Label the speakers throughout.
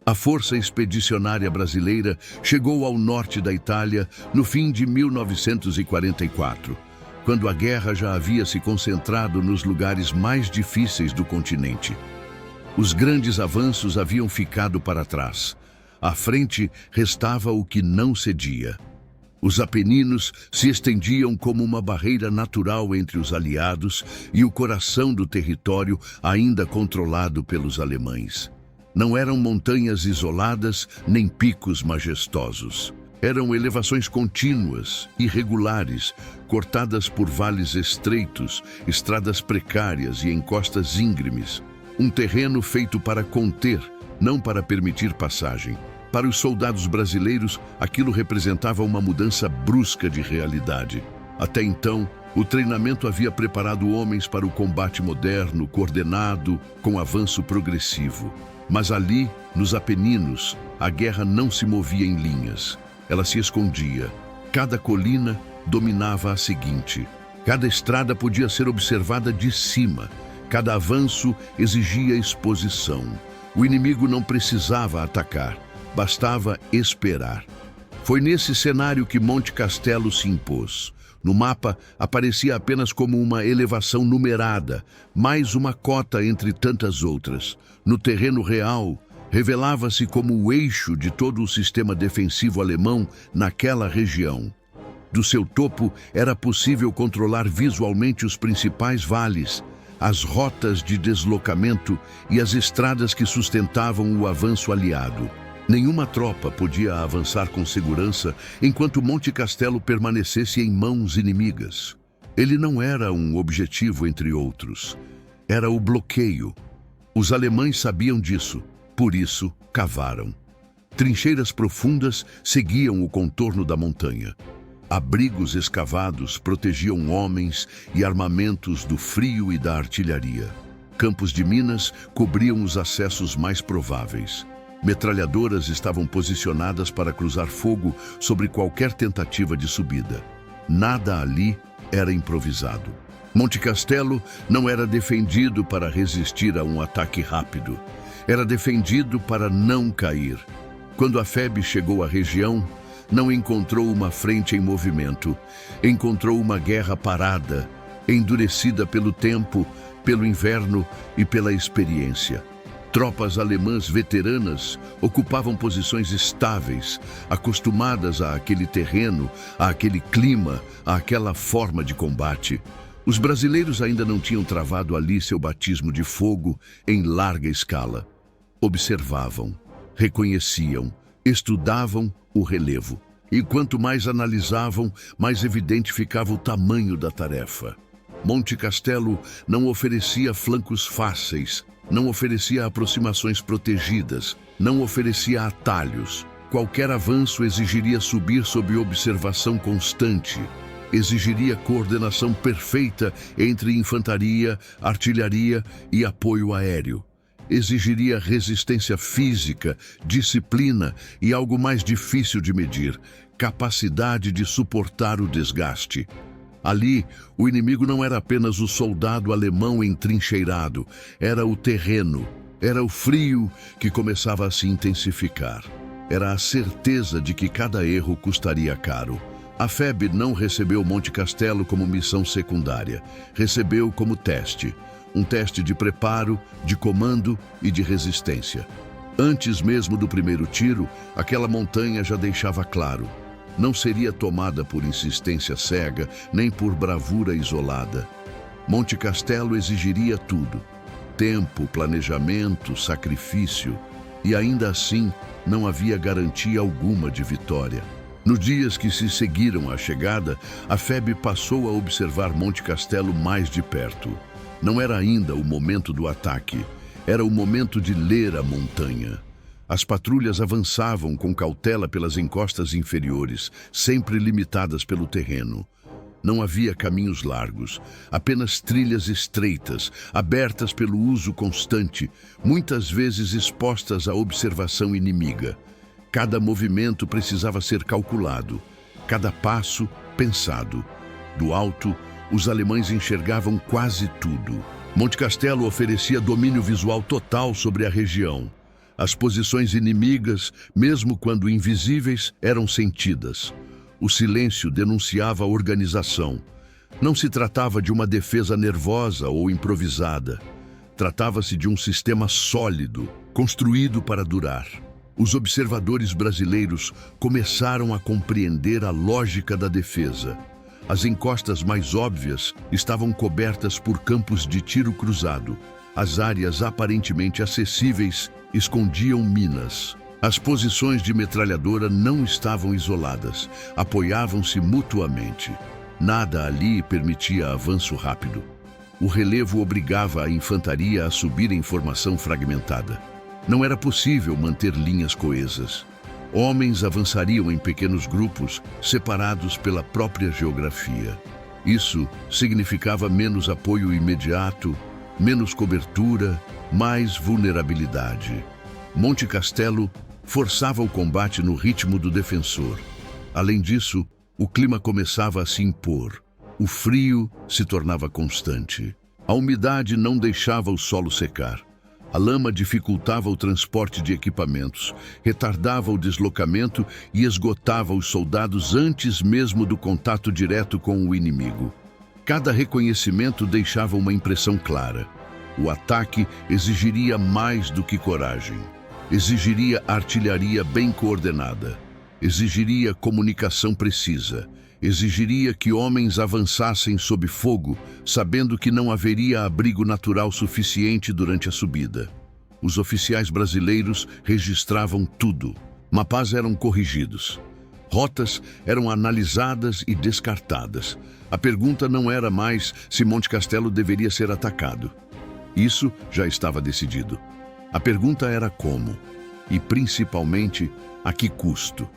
Speaker 1: A Força Expedicionária Brasileira chegou ao norte da Itália no fim de 1944, quando a guerra já havia se concentrado nos lugares mais difíceis do continente. Os grandes avanços haviam ficado para trás. À frente restava o que não cedia. Os Apeninos se estendiam como uma barreira natural entre os aliados e o coração do território ainda controlado pelos alemães. Não eram montanhas isoladas nem picos majestosos. Eram elevações contínuas, irregulares, cortadas por vales estreitos, estradas precárias e encostas íngremes. Um terreno feito para conter, não para permitir passagem. Para os soldados brasileiros, aquilo representava uma mudança brusca de realidade. Até então, o treinamento havia preparado homens para o combate moderno, coordenado, com avanço progressivo. Mas ali, nos Apeninos, a guerra não se movia em linhas. Ela se escondia. Cada colina dominava a seguinte. Cada estrada podia ser observada de cima. Cada avanço exigia exposição. O inimigo não precisava atacar, bastava esperar. Foi nesse cenário que Monte Castelo se impôs. No mapa, aparecia apenas como uma elevação numerada, mais uma cota entre tantas outras. No terreno real, revelava-se como o eixo de todo o sistema defensivo alemão naquela região. Do seu topo, era possível controlar visualmente os principais vales, as rotas de deslocamento e as estradas que sustentavam o avanço aliado. Nenhuma tropa podia avançar com segurança enquanto Monte Castelo permanecesse em mãos inimigas. Ele não era um objetivo entre outros. Era o bloqueio. Os alemães sabiam disso, por isso cavaram. Trincheiras profundas seguiam o contorno da montanha. Abrigos escavados protegiam homens e armamentos do frio e da artilharia. Campos de minas cobriam os acessos mais prováveis. Metralhadoras estavam posicionadas para cruzar fogo sobre qualquer tentativa de subida. Nada ali era improvisado. Monte Castelo não era defendido para resistir a um ataque rápido. Era defendido para não cair. Quando a FEB chegou à região, não encontrou uma frente em movimento. Encontrou uma guerra parada, endurecida pelo tempo, pelo inverno e pela experiência. Tropas alemãs veteranas ocupavam posições estáveis, acostumadas àquele terreno, àquele clima, àquela forma de combate. Os brasileiros ainda não tinham travado ali seu batismo de fogo em larga escala. Observavam, reconheciam, estudavam o relevo. E quanto mais analisavam, mais evidente ficava o tamanho da tarefa. Monte Castelo não oferecia flancos fáceis, não oferecia aproximações protegidas, não oferecia atalhos. Qualquer avanço exigiria subir sob observação constante, exigiria coordenação perfeita entre infantaria, artilharia e apoio aéreo. Exigiria resistência física, disciplina e algo mais difícil de medir, capacidade de suportar o desgaste. Ali, o inimigo não era apenas o soldado alemão entrincheirado, era o terreno, era o frio que começava a se intensificar. Era a certeza de que cada erro custaria caro. A FEB não recebeu Monte Castelo como missão secundária, recebeu como teste. Um teste de preparo, de comando e de resistência. Antes mesmo do primeiro tiro, aquela montanha já deixava claro. Não seria tomada por insistência cega, nem por bravura isolada. Monte Castelo exigiria tudo: tempo, planejamento, sacrifício. E ainda assim, não havia garantia alguma de vitória. Nos dias que se seguiram à chegada, a FEB passou a observar Monte Castelo mais de perto. Não era ainda o momento do ataque, era o momento de ler a montanha. As patrulhas avançavam com cautela pelas encostas inferiores, sempre limitadas pelo terreno. Não havia caminhos largos, apenas trilhas estreitas, abertas pelo uso constante, muitas vezes expostas à observação inimiga. Cada movimento precisava ser calculado, cada passo pensado. Do alto, os alemães enxergavam quase tudo. Monte Castelo oferecia domínio visual total sobre a região. As posições inimigas, mesmo quando invisíveis, eram sentidas. O silêncio denunciava a organização. Não se tratava de uma defesa nervosa ou improvisada. Tratava-se de um sistema sólido, construído para durar. Os observadores brasileiros começaram a compreender a lógica da defesa. As encostas mais óbvias estavam cobertas por campos de tiro cruzado. As áreas aparentemente acessíveis escondiam minas. As posições de metralhadora não estavam isoladas, apoiavam-se mutuamente. Nada ali permitia avanço rápido. O relevo obrigava a infantaria a subir em formação fragmentada. Não era possível manter linhas coesas. Homens avançariam em pequenos grupos, separados pela própria geografia. Isso significava menos apoio imediato, menos cobertura, mais vulnerabilidade. Monte Castelo forçava o combate no ritmo do defensor. Além disso, o clima começava a se impor. O frio se tornava constante. A umidade não deixava o solo secar. A lama dificultava o transporte de equipamentos, retardava o deslocamento e esgotava os soldados antes mesmo do contato direto com o inimigo. Cada reconhecimento deixava uma impressão clara. O ataque exigiria mais do que coragem. Exigiria artilharia bem coordenada. Exigiria comunicação precisa. Exigiria que homens avançassem sob fogo, sabendo que não haveria abrigo natural suficiente durante a subida. Os oficiais brasileiros registravam tudo. Mapas eram corrigidos. Rotas eram analisadas e descartadas. A pergunta não era mais se Monte Castelo deveria ser atacado. Isso já estava decidido. A pergunta era como, e principalmente a que custo.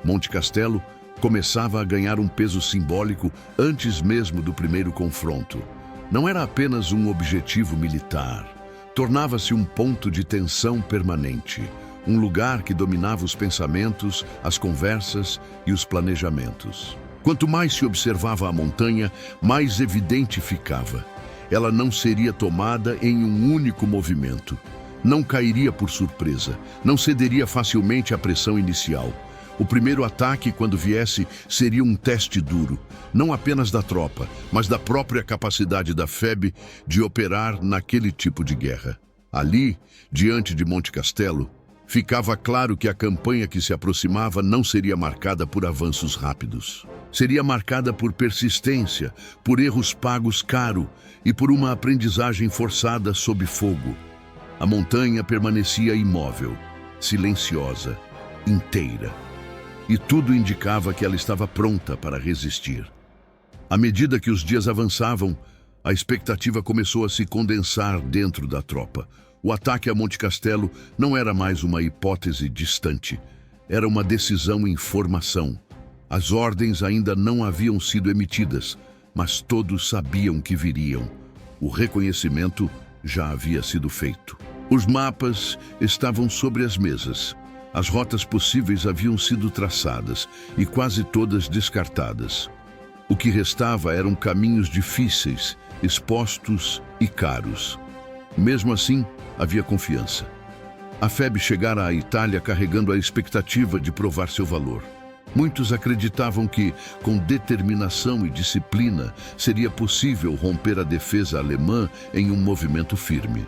Speaker 1: Monte Castelo começava a ganhar um peso simbólico antes mesmo do primeiro confronto. Não era apenas um objetivo militar. Tornava-se um ponto de tensão permanente, um lugar que dominava os pensamentos, as conversas e os planejamentos. Quanto mais se observava a montanha, mais evidente ficava. Ela não seria tomada em um único movimento. Não cairia por surpresa, não cederia facilmente à pressão inicial. O primeiro ataque, quando viesse, seria um teste duro, não apenas da tropa, mas da própria capacidade da FEB de operar naquele tipo de guerra. Ali, diante de Monte Castelo, ficava claro que a campanha que se aproximava não seria marcada por avanços rápidos. Seria marcada por persistência, por erros pagos caro e por uma aprendizagem forçada sob fogo. A montanha permanecia imóvel, silenciosa, inteira. E tudo indicava que ela estava pronta para resistir. À medida que os dias avançavam, a expectativa começou a se condensar dentro da tropa. O ataque a Monte Castelo não era mais uma hipótese distante. Era uma decisão em formação. As ordens ainda não haviam sido emitidas, mas todos sabiam que viriam. O reconhecimento já havia sido feito. Os mapas estavam sobre as mesas. As rotas possíveis haviam sido traçadas e quase todas descartadas. O que restava eram caminhos difíceis, expostos e caros. Mesmo assim, havia confiança. A FEB chegara à Itália carregando a expectativa de provar seu valor. Muitos acreditavam que, com determinação e disciplina, seria possível romper a defesa alemã em um movimento firme.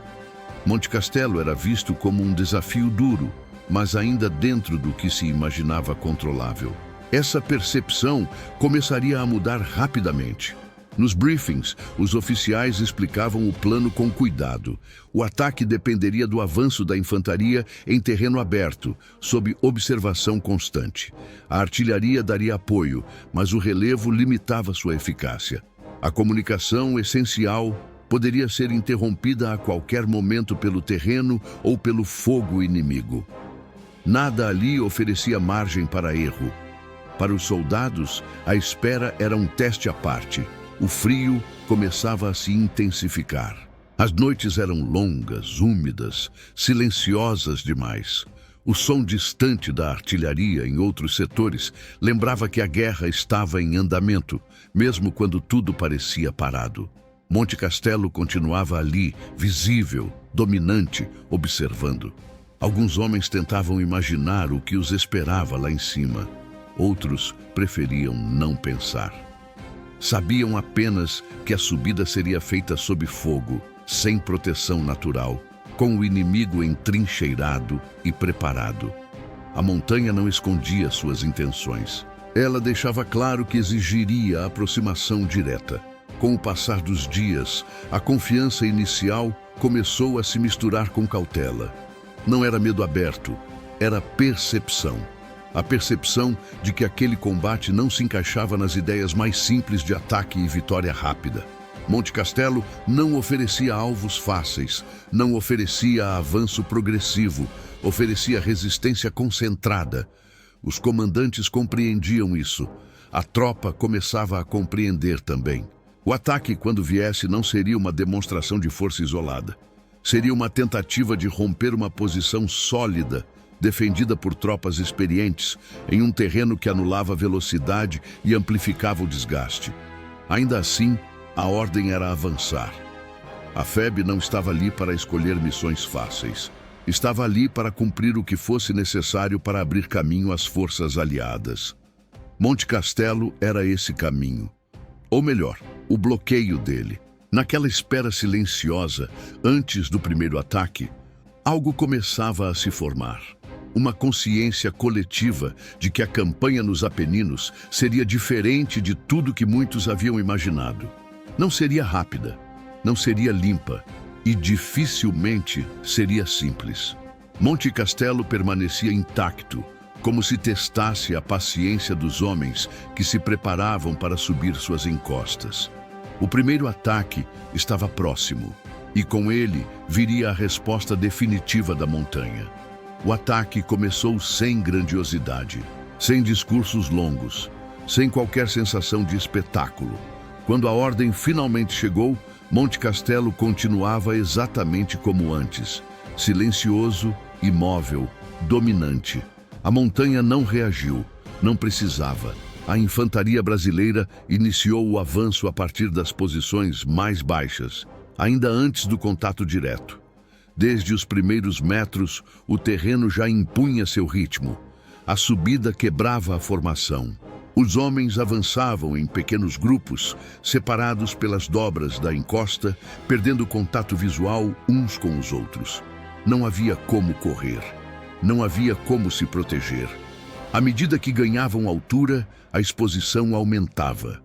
Speaker 1: Monte Castelo era visto como um desafio duro, mas ainda dentro do que se imaginava controlável. Essa percepção começaria a mudar rapidamente. Nos briefings, os oficiais explicavam o plano com cuidado. O ataque dependeria do avanço da infantaria em terreno aberto, sob observação constante. A artilharia daria apoio, mas o relevo limitava sua eficácia. A comunicação essencial poderia ser interrompida a qualquer momento pelo terreno ou pelo fogo inimigo. Nada ali oferecia margem para erro. Para os soldados, a espera era um teste à parte. O frio começava a se intensificar. As noites eram longas, úmidas, silenciosas demais. O som distante da artilharia em outros setores lembrava que a guerra estava em andamento, mesmo quando tudo parecia parado. Monte Castelo continuava ali, visível, dominante, observando. Alguns homens tentavam imaginar o que os esperava lá em cima. Outros preferiam não pensar. Sabiam apenas que a subida seria feita sob fogo, sem proteção natural, com o inimigo entrincheirado e preparado. A montanha não escondia suas intenções. Ela deixava claro que exigiria a aproximação direta. Com o passar dos dias, a confiança inicial começou a se misturar com cautela. Não era medo aberto, era percepção. A percepção de que aquele combate não se encaixava nas ideias mais simples de ataque e vitória rápida. Monte Castelo não oferecia alvos fáceis, não oferecia avanço progressivo, oferecia resistência concentrada. Os comandantes compreendiam isso. A tropa começava a compreender também. O ataque, quando viesse, não seria uma demonstração de força isolada. Seria uma tentativa de romper uma posição sólida, defendida por tropas experientes, em um terreno que anulava a velocidade e amplificava o desgaste. Ainda assim, a ordem era avançar. A FEB não estava ali para escolher missões fáceis. Estava ali para cumprir o que fosse necessário para abrir caminho às forças aliadas. Monte Castelo era esse caminho. Ou melhor, o bloqueio dele. Naquela espera silenciosa, antes do primeiro ataque, algo começava a se formar. Uma consciência coletiva de que a campanha nos Apeninos seria diferente de tudo que muitos haviam imaginado. Não seria rápida, não seria limpa e dificilmente seria simples. Monte Castelo permanecia intacto, como se testasse a paciência dos homens que se preparavam para subir suas encostas. O primeiro ataque estava próximo, e com ele viria a resposta definitiva da montanha. O ataque começou sem grandiosidade, sem discursos longos, sem qualquer sensação de espetáculo. Quando a ordem finalmente chegou, Monte Castelo continuava exatamente como antes, silencioso, imóvel, dominante. A montanha não reagiu, não precisava. A infantaria brasileira iniciou o avanço a partir das posições mais baixas, ainda antes do contato direto. Desde os primeiros metros, o terreno já impunha seu ritmo. A subida quebrava a formação. Os homens avançavam em pequenos grupos, separados pelas dobras da encosta, perdendo contato visual uns com os outros. Não havia como correr. Não havia como se proteger. À medida que ganhavam altura, a exposição aumentava.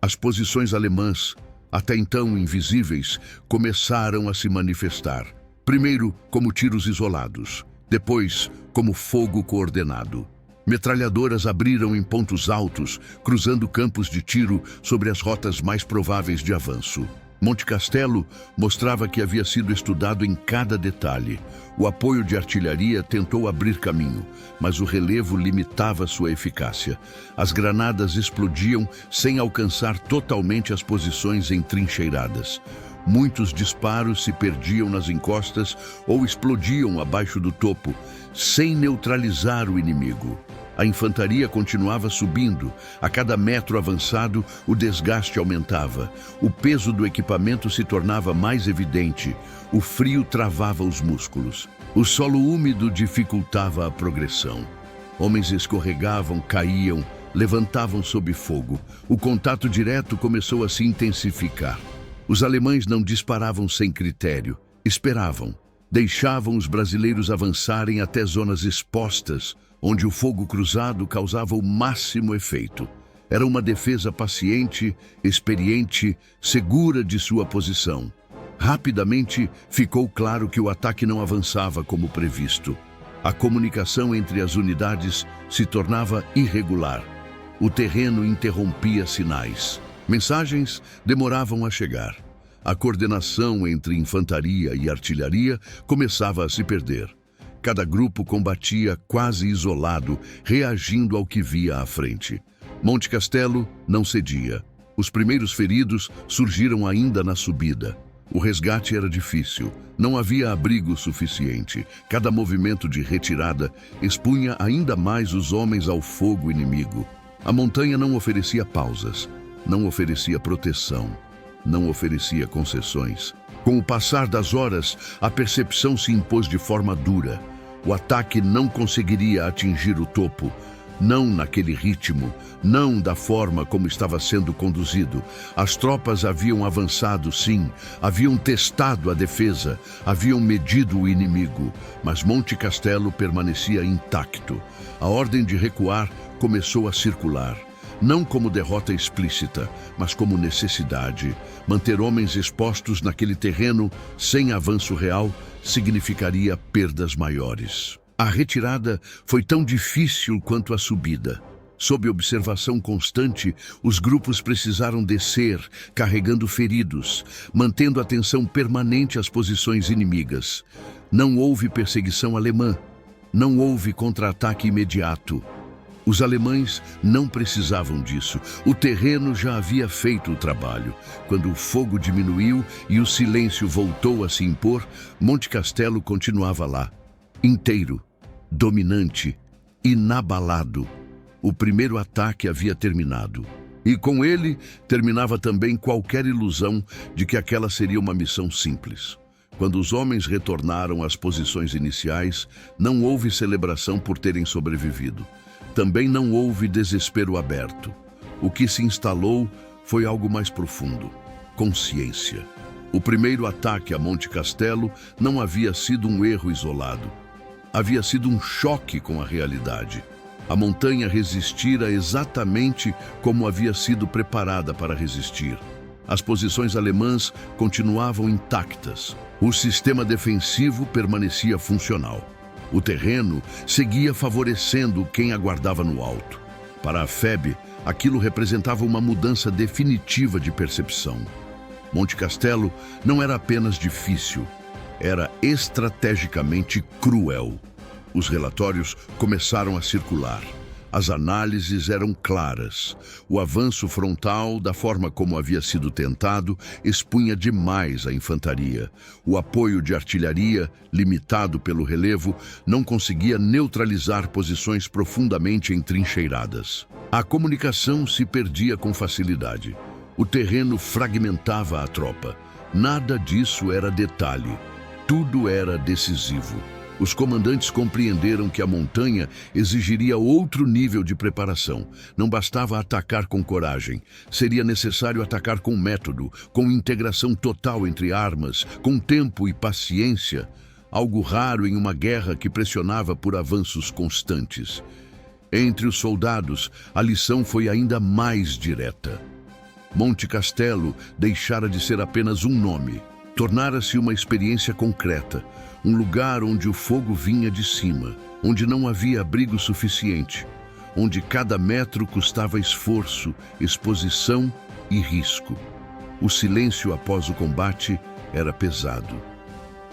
Speaker 1: As posições alemãs, até então invisíveis, começaram a se manifestar. Primeiro como tiros isolados, depois como fogo coordenado. Metralhadoras abriram em pontos altos, cruzando campos de tiro sobre as rotas mais prováveis de avanço. Monte Castelo mostrava que havia sido estudado em cada detalhe. O apoio de artilharia tentou abrir caminho, mas o relevo limitava sua eficácia. As granadas explodiam sem alcançar totalmente as posições entrincheiradas. Muitos disparos se perdiam nas encostas ou explodiam abaixo do topo, sem neutralizar o inimigo. A infantaria continuava subindo. A cada metro avançado, o desgaste aumentava. O peso do equipamento se tornava mais evidente. O frio travava os músculos. O solo úmido dificultava a progressão. Homens escorregavam, caíam, levantavam sob fogo. O contato direto começou a se intensificar. Os alemães não disparavam sem critério. Esperavam. Deixavam os brasileiros avançarem até zonas expostas, onde o fogo cruzado causava o máximo efeito. Era uma defesa paciente, experiente, segura de sua posição. Rapidamente ficou claro que o ataque não avançava como previsto. A comunicação entre as unidades se tornava irregular. O terreno interrompia sinais. Mensagens demoravam a chegar. A coordenação entre infantaria e artilharia começava a se perder. Cada grupo combatia quase isolado, reagindo ao que via à frente. Monte Castelo não cedia. Os primeiros feridos surgiram ainda na subida. O resgate era difícil. Não havia abrigo suficiente. Cada movimento de retirada expunha ainda mais os homens ao fogo inimigo. A montanha não oferecia pausas, não oferecia proteção, não oferecia concessões. Com o passar das horas, a percepção se impôs de forma dura. O ataque não conseguiria atingir o topo, não naquele ritmo, não da forma como estava sendo conduzido. As tropas haviam avançado, sim, haviam testado a defesa, haviam medido o inimigo, mas Monte Castelo permanecia intacto. A ordem de recuar começou a circular. Não como derrota explícita, mas como necessidade. Manter homens expostos naquele terreno, sem avanço real, significaria perdas maiores. A retirada foi tão difícil quanto a subida. Sob observação constante, os grupos precisaram descer, carregando feridos, mantendo atenção permanente às posições inimigas. Não houve perseguição alemã. Não houve contra-ataque imediato. Os alemães não precisavam disso. O terreno já havia feito o trabalho. Quando o fogo diminuiu e o silêncio voltou a se impor, Monte Castelo continuava lá, inteiro, dominante, inabalado. O primeiro ataque havia terminado. E com ele terminava também qualquer ilusão de que aquela seria uma missão simples. Quando os homens retornaram às posições iniciais, não houve celebração por terem sobrevivido. Também não houve desespero aberto. O que se instalou foi algo mais profundo: consciência. O primeiro ataque a Monte Castelo não havia sido um erro isolado. Havia sido um choque com a realidade. A montanha resistira exatamente como havia sido preparada para resistir. As posições alemãs continuavam intactas. O sistema defensivo permanecia funcional. O terreno seguia favorecendo quem aguardava no alto. Para a FEB, aquilo representava uma mudança definitiva de percepção. Monte Castelo não era apenas difícil, era estrategicamente cruel. Os relatórios começaram a circular. As análises eram claras. O avanço frontal, da forma como havia sido tentado, expunha demais a infantaria. O apoio de artilharia, limitado pelo relevo, não conseguia neutralizar posições profundamente entrincheiradas. A comunicação se perdia com facilidade. O terreno fragmentava a tropa. Nada disso era detalhe. Tudo era decisivo. Os comandantes compreenderam que a montanha exigiria outro nível de preparação. Não bastava atacar com coragem. Seria necessário atacar com método, com integração total entre armas, com tempo e paciência. Algo raro em uma guerra que pressionava por avanços constantes. Entre os soldados, a lição foi ainda mais direta. Monte Castelo deixara de ser apenas um nome. Tornara-se uma experiência concreta. Um lugar onde o fogo vinha de cima, onde não havia abrigo suficiente, onde cada metro custava esforço, exposição e risco. O silêncio após o combate era pesado.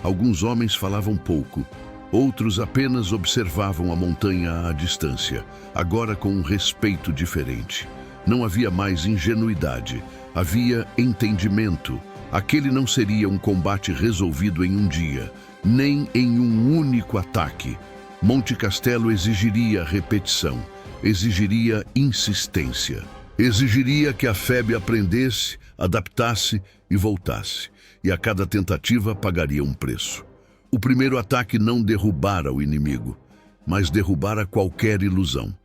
Speaker 1: Alguns homens falavam pouco, outros apenas observavam a montanha à distância, agora com um respeito diferente. Não havia mais ingenuidade, havia entendimento. Aquele não seria um combate resolvido em um dia, nem em um único ataque. Monte Castelo exigiria repetição, exigiria insistência, exigiria que a FEB aprendesse, adaptasse e voltasse, e a cada tentativa pagaria um preço. O primeiro ataque não derrubara o inimigo, mas derrubara qualquer ilusão.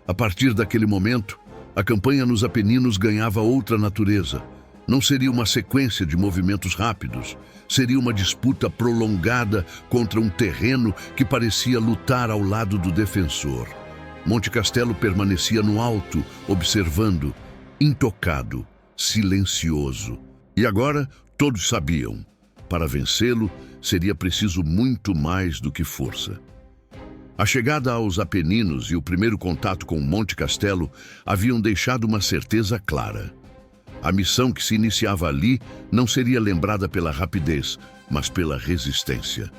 Speaker 1: A partir daquele momento, a campanha nos Apeninos ganhava outra natureza. Não seria uma sequência de movimentos rápidos, seria uma disputa prolongada contra um terreno que parecia lutar ao lado do defensor. Monte Castelo permanecia no alto, observando, intocado, silencioso. E agora todos sabiam, para vencê-lo seria preciso muito mais do que força. A chegada aos Apeninos e o primeiro contato com Monte Castelo haviam deixado uma certeza clara. A missão que se iniciava ali não seria lembrada pela rapidez, mas pela resistência.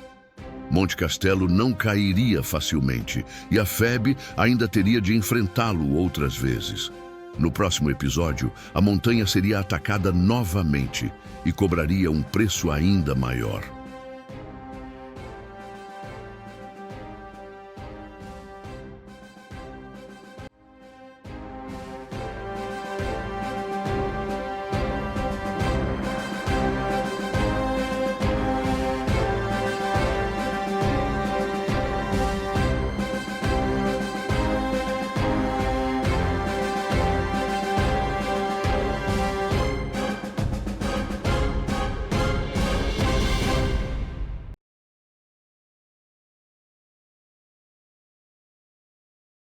Speaker 1: Monte Castelo não cairia facilmente e a FEB ainda teria de enfrentá-lo outras vezes. No próximo episódio, a montanha seria atacada novamente e cobraria um preço ainda maior.